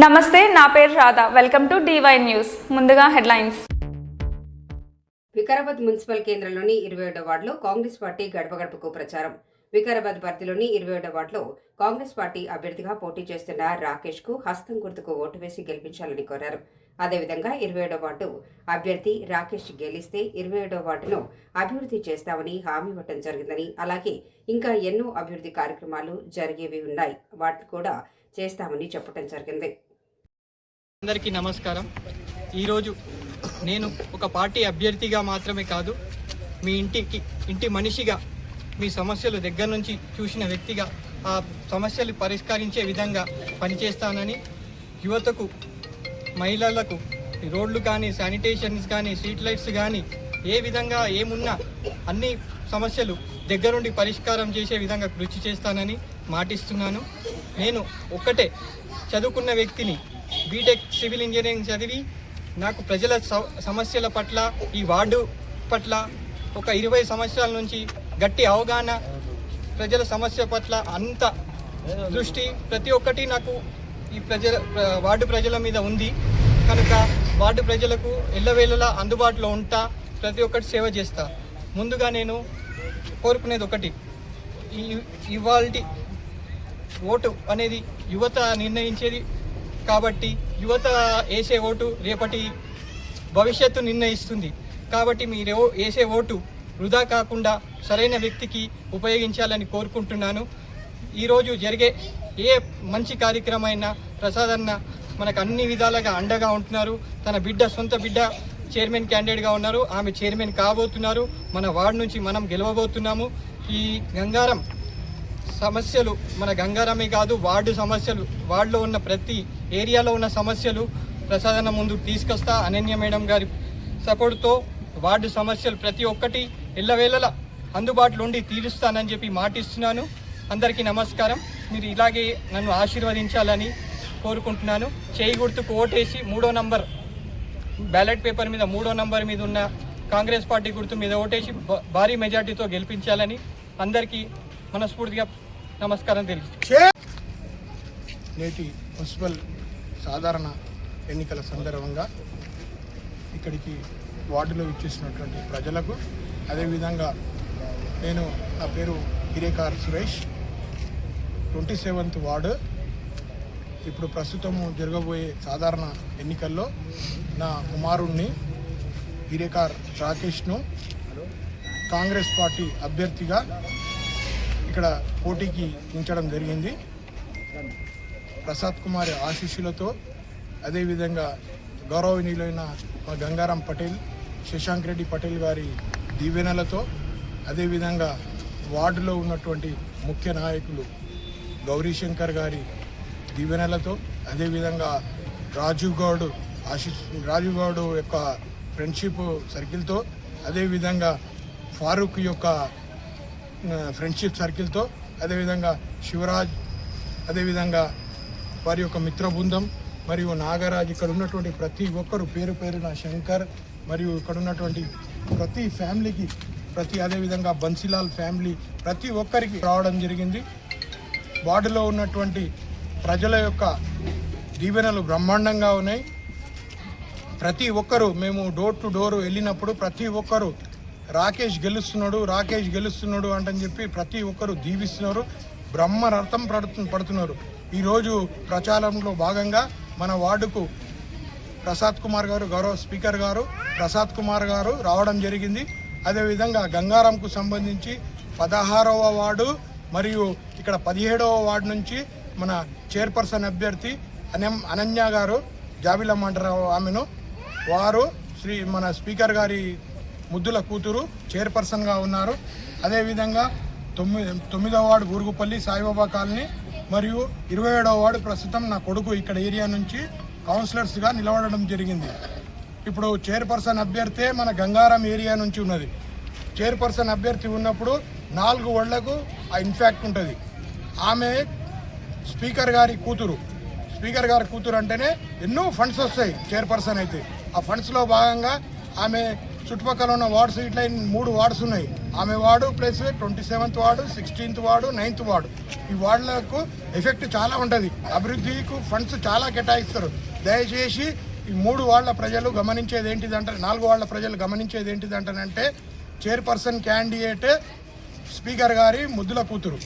నమస్తే, నా పేరు Radha. Welcome to DY news. ముందుగా హెడ్లైన్స్. వికారాబాద్ మున్సిపల్ కేంద్రంలోని 21వ వార్డులో కాంగ్రెస్ పార్టీ గడప గడపకు ప్రచారం. వికారాబాద్ పరిధిలోని 21వ వార్డులో కాంగ్రెస్ పార్టీ అభ్యర్థిగా పోటీ చేస్తున్న రాకేష్ కు హస్తం గుర్తుకు ఓటు వేసి గెలిపించాలని కోరారు. అదేవిధంగా 21వ వార్డు అభ్యర్థి రాకేష్ గెలిస్తే 21వ వార్డును అభివృద్ధి చేస్తామని హామీ ఇవ్వడం జరిగిందని, అలాగే ఇంకా ఎన్నో అభివృద్ధి కార్యక్రమాలు జరిగేవి ఉన్నాయి, వాటిని కూడా చేస్తామని చెప్పడం జరిగింది. అందరికీ నమస్కారం. ఈరోజు నేను ఒక పార్టీ అభ్యర్థిగా మాత్రమే కాదు, మీ ఇంటి మనిషిగా, మీ సమస్యలు దగ్గర నుంచి చూసిన వ్యక్తిగా ఆ సమస్యలు పరిష్కరించే విధంగా పనిచేస్తానని, యువతకు, మహిళలకు రోడ్లు కానీ, శానిటేషన్స్ కానీ, స్ట్రీట్ లైట్స్ కానీ ఏ విధంగా ఏమున్నా అన్ని సమస్యలు దగ్గరుండి పరిష్కారం చేసే విధంగా కృషి చేస్తానని మాటిస్తున్నాను. నేను ఒక్కటే చదువుకున్న వ్యక్తిని, బీటెక్ సివిల్ ఇంజనీరింగ్ చదివి నాకు ప్రజల సమస్యల పట్ల, ఈ వార్డు పట్ల ఒక 20 సంవత్సరాల నుంచి గట్టి అవగాహన, ప్రజల సమస్య పట్ల అంత దృష్టి ప్రతి ఒక్కటి నాకు ఈ వార్డు ప్రజల మీద ఉంది కనుక వార్డు ప్రజలకు ఎల్లవేళలా అందుబాటులో ఉంటా, ప్రతి ఒక్కటి సేవ చేస్తా. ముందుగా నేను కోరుకునేది ఒకటి, ఇవాల్టి ఓటు అనేది యువత నిర్ణయించేది కాబట్టి యువత వేసే ఓటు రేపటి భవిష్యత్తు నిర్ణయిస్తుంది. కాబట్టి మీరు వేసే ఓటు వృధా కాకుండా సరైన వ్యక్తికి ఉపయోగించాలని కోరుకుంటున్నాను. ఈరోజు జరిగే ఏ మంచి కార్యక్రమమైనా ప్రసాదన్న మనకు అన్ని విధాలుగా అండగా ఉంటున్నారు. తన సొంత బిడ్డ చైర్మన్ క్యాండిడేట్గా ఉన్నారు, ఆమె చైర్మన్ కాబోతున్నారు. మన వార్డు నుంచి మనం గెలవబోతున్నాము. ఈ గంగారం సమస్యలు మన గంగారమే కాదు, వార్డు సమస్యలు, వార్డులో ఉన్న ప్రతి ఏరియాలో ఉన్న సమస్యలు ప్రసాదన ముందు తీసుకొస్తా. అనన్య మేడం గారి సపోర్టుతో వార్డు సమస్యలు ప్రతి ఒక్కటి ఎల్లవేళలా అందుబాటులో ఉండి తీరుస్తానని చెప్పి మాటిస్తున్నాను. అందరికీ నమస్కారం. మీరు ఇలాగే నన్ను ఆశీర్వదించాలని కోరుకుంటున్నాను. చేయి గుర్తుకు ఓటేసి 3వ నంబర్ బ్యాలెట్ పేపర్ మీద 3వ నంబర్ మీద ఉన్న కాంగ్రెస్ పార్టీ గుర్తు మీద ఓటేసి భారీ మెజార్టీతో గెలిపించాలని అందరికీ మనస్ఫూర్తిగా నమస్కారం తెలుసు. నేటి మున్సిపల్ సాధారణ ఎన్నికల సందర్భంగా ఇక్కడికి వార్డులో ఇచ్చేసినటువంటి ప్రజలకు, అదేవిధంగా నా పేరు హిరేకార్ సురేష్, 27వ వార్డు. ఇప్పుడు ప్రస్తుతము జరగబోయే సాధారణ ఎన్నికల్లో నా కుమారుణ్ణి హిరేకార్ రాకేష్ను కాంగ్రెస్ పార్టీ అభ్యర్థిగా ఇక్కడ పోటీకి ఉంచడం జరిగింది. ప్రసాద్ కుమార్ ఆశీస్సులతో, అదేవిధంగా గౌరవనీయులైన మా గంగారాం పటేల్, శశాంక్ రెడ్డి పటేల్ గారి దీవెనలతో, అదేవిధంగా వార్డులో ఉన్నటువంటి ముఖ్య నాయకులు గౌరీశంకర్ గారి దీవెనలతో, అదేవిధంగా రాజీవ్ గౌడ్ యొక్క ఫ్రెండ్షిప్ సర్కిల్తో, అదేవిధంగా ఫారూక్ యొక్క ఫ్రెండ్షిప్ సర్కిల్తో, అదేవిధంగా శివరాజ్, అదేవిధంగా వారి యొక్క మిత్ర బృందం మరియు నాగరాజ్, ఇక్కడ ఉన్నటువంటి ప్రతి ఒక్కరు పేరున శంకర్ మరియు ఇక్కడ ఉన్నటువంటి ప్రతి ఫ్యామిలీకి, అదేవిధంగా బన్సీలాల్ ఫ్యామిలీ ప్రతి ఒక్కరికి రావడం జరిగింది. వార్డులో ఉన్నటువంటి ప్రజల యొక్క దీవెనలు బ్రహ్మాండంగా ఉన్నాయి. ప్రతి ఒక్కరు, మేము డోర్ టు డోర్ వెళ్ళినప్పుడు ప్రతి ఒక్కరు రాకేష్ గెలుస్తున్నాడు అంటని చెప్పి ప్రతి ఒక్కరు దీవిస్తున్నారు, బ్రహ్మరథం పడుతున్నారు. ఈరోజు ప్రచారంలో భాగంగా మన వార్డుకు ప్రసాద్ కుమార్ గారు, గౌరవ స్పీకర్ గారు ప్రసాద్ కుమార్ గారు రావడం జరిగింది. అదేవిధంగా గంగారాంకు సంబంధించి 16వ వార్డు మరియు ఇక్కడ 17వ వార్డు నుంచి మన చైర్పర్సన్ అభ్యర్థి అనన్య గారు, జాబిలమ్మ అంటారు ఆమెను, వారు మన స్పీకర్ గారి ముద్దుల కూతురు చైర్పర్సన్గా ఉన్నారు. అదేవిధంగా 9వ వార్డు బూరుగుపల్లి సాయిబాబా కాలనీ మరియు 27వ వార్డు ప్రస్తుతం నా కొడుకు ఇక్కడ ఏరియా నుంచి కౌన్సిలర్స్గా నిలబడడం జరిగింది. ఇప్పుడు చైర్పర్సన్ అభ్యర్థే మన గంగారం ఏరియా నుంచి ఉన్నది. చైర్పర్సన్ అభ్యర్థి ఉన్నప్పుడు 4 వార్డులకు ఆ ఇన్ఫాక్ట్ ఉంటుంది. ఆమె స్పీకర్ గారి కూతురు అంటేనే ఎన్నో ఫండ్స్ వస్తాయి చైర్పర్సన్ అయితే. ఆ ఫండ్స్లో భాగంగా ఆమె చుట్టుపక్కల ఉన్న వార్డ్స్, ఇట్లా 3 వార్డ్స్ ఉన్నాయి. ఆమె ward plus 27th ward, 16th ward, 9th ward, ఈ వార్డులకు ఎఫెక్ట్ చాలా ఉంటుంది. అభివృద్ధికి ఫండ్స్ చాలా కేటాయిస్తారు. దయచేసి ఈ 3 వార్డుల ప్రజలు గమనించేది ఏంటిదంటే, 4 వార్డుల ప్రజలు గమనించేది ఏంటిదంటే, చైర్పర్సన్ క్యాండిడేట్ స్పీకర్ గారి ముద్దుల కూతురు.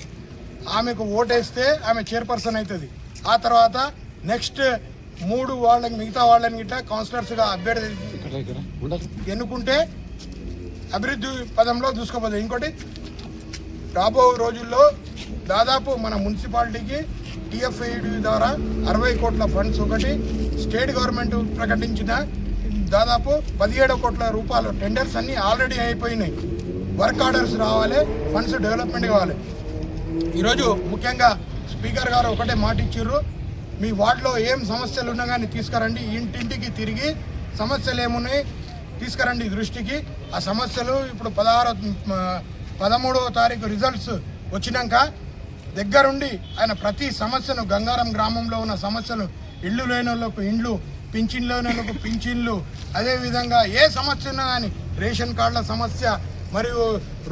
ఆమెకు ఓటేస్తే ఆమె చైర్పర్సన్ అవుతుంది. ఆ తర్వాత నెక్స్ట్ 3 వాళ్ళకి, మిగతా వాళ్ళని గిట్ట కౌన్సిలర్స్గా అభ్యర్థి ఎన్నుకుంటే అభివృద్ధి పదంలో దూసుకుపోతుంది. ఇంకోటి, రాబో రోజుల్లో దాదాపు మన మున్సిపాలిటీకి టీఎఫ్ఐడి ద్వారా 60 కోట్ల ఫండ్స్, ఒకటి స్టేట్ గవర్నమెంట్ ప్రకటించిన దాదాపు 17 కోట్ల రూపాయలు టెండర్స్ అన్నీ ఆల్రెడీ అయిపోయినాయి. వర్క్ ఆర్డర్స్ రావాలి, ఫండ్స్ డెవలప్మెంట్ కావాలి. ఈరోజు ముఖ్యంగా స్పీకర్ గారు ఒకటే మాట ఇచ్చిర్రు, మీ వార్డులో ఏం సమస్యలు ఉన్నా కానీ తీసుకురండి, ఇంటింటికి తిరిగి సమస్యలు ఏమున్నాయి తీసుకురండి దృష్టికి. ఆ సమస్యలు ఇప్పుడు 13వ తారీఖు రిజల్ట్స్ వచ్చినాక దగ్గరుండి ఆయన ప్రతి సమస్యను, గంగారం గ్రామంలో ఉన్న సమస్యలు, ఇళ్ళు లేని వాళ్ళకు ఇండ్లు, పింఛన్లు లేని వాళ్ళకు పింఛన్లు, అదేవిధంగా ఏ సమస్య ఉన్నా కానీ రేషన్ కార్డుల సమస్య, మరియు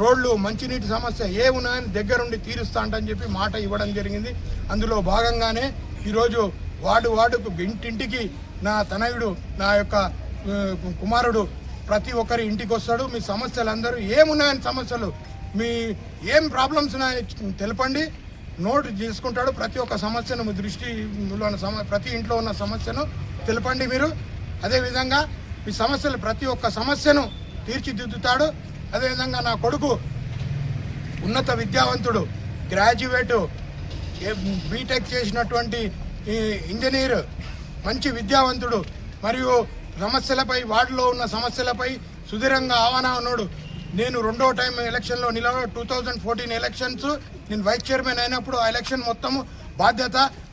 రోడ్లు, మంచినీటి సమస్య ఏ ఉన్నాయని దగ్గరుండి తీరుస్తా అంటని చెప్పి మాట ఇవ్వడం జరిగింది. అందులో భాగంగానే ఈరోజు వార్డుకు ఇంటింటికి నా తనయుడు, నా యొక్క కుమారుడు ప్రతి ఒక్కరి ఇంటికి వస్తాడు. మీ సమస్యలు అందరూ ఏమున్నాయని సమస్యలు, మీ ఏం ప్రాబ్లమ్స్ ఉన్నాయని తెలపండి, నోట్ చేసుకుంటాడు. ప్రతి ఒక్క సమస్యను మీ దృష్టిలో ఉన్న ప్రతి ఇంట్లో ఉన్న సమస్యను తెలపండి మీరు. అదేవిధంగా మీ సమస్యలు, ప్రతి ఒక్క సమస్యను తీర్చిదిద్దుతాడు. అదేవిధంగా నా కొడుకు ఉన్నత విద్యావంతుడు, గ్రాడ్యుయేటు, బీటెక్ చేసినటువంటి ఇంజనీర్, మంచి విద్యావంతుడు, మరియు సమస్యలపై, వార్డులో ఉన్న సమస్యలపై సుదీర్ఘంగా ఆహ్వాన ఉన్నాడు. నేను 2వ టైం ఎలక్షన్లో 2014 ఎలక్షన్స్ నేను వైస్ చైర్మన్ అయినప్పుడు ఆ ఎలక్షన్ మొత్తము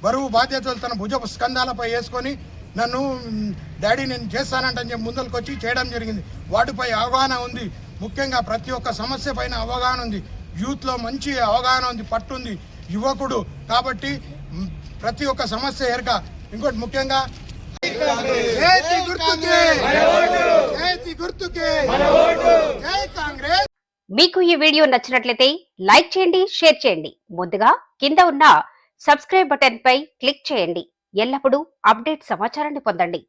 బరువు బాధ్యతలు తన భుజ స్కంధాలపై వేసుకొని నన్ను డాడీ నేను చేస్తానంటని చెప్పి ముందరికి వచ్చి చేయడం జరిగింది. వాటిపై అవగాహన ఉంది. ముఖ్యంగా ప్రతి ఒక్క సమస్య పైన అవగాహన ఉంది. యూత్లో మంచి అవగాహన ఉంది, పట్టుంది, యువకుడు కాబట్టి ప్రతి ఒక్క సమస్య ఎరక. ఇంకోటి ముఖ్యంగా మీకు ఈ వీడియో నచ్చినట్లయితే లైక్ చేయండి, షేర్ చేయండి. ముందుగా కింద ఉన్న సబ్స్క్రైబ్ బటన్ పై క్లిక్ చేయండి. ఎల్లప్పుడూ అప్డేట్ సమాచారాన్ని పొందండి.